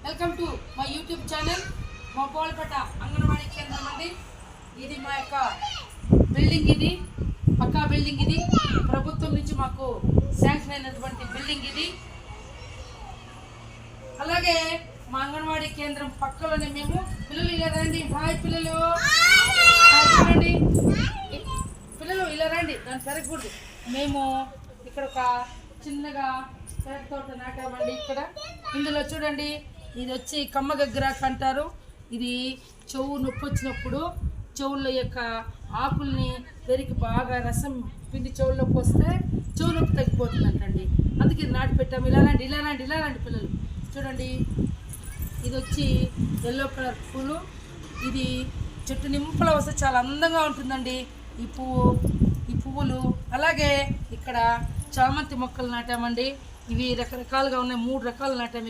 Welcome to my YouTube channel మా పోల్పేట అంగన్వాడీ కేంద్రం అండి. ఇది మా యొక్క బిల్డింగ్, ఇది పక్కా బిల్డింగ్. ఇది ప్రభుత్వం నుంచి మాకు శాంక్షన్ అయినటువంటి బిల్డింగ్ ఇది. అలాగే మా అంగన్వాడీ కేంద్రం పక్కలోనే మేము పిల్లలు ఇలా రండి, హాయ్ పిల్లలు, చూడండి పిల్లలు ఇలా రండి, దాన్ని పెరగకూడదు. మేము ఇక్కడ ఒక చిన్నగా పెరటి తోట నాటామండి. ఇందులో చూడండి, ఇది వచ్చి కమ్మగగ్గరాకు అంటారు. ఇది చెవు నొప్పి వచ్చినప్పుడు చెవుల యొక్క ఆకుల్ని పెరిగి బాగా రసం పిండి చెవుల్లో పోస్తే చెవు నొప్పి తగ్గిపోతుందంటండి. అందుకే ఇది నాటి పెట్టాము. ఇలా రండి, ఇలా రండి, ఇలా రండి పిల్లలు, చూడండి. ఇది వచ్చి ఎల్లో కలర్ పూలు. ఇది చెట్టు నింపలో వస్తే చాలా అందంగా ఉంటుందండి ఈ పువ్వులు. అలాగే ఇక్కడ చామంతి మొక్కలు నాటామండి. ఇవి రకరకాలుగా ఉన్నాయి, 3 రకాలు నాటాము.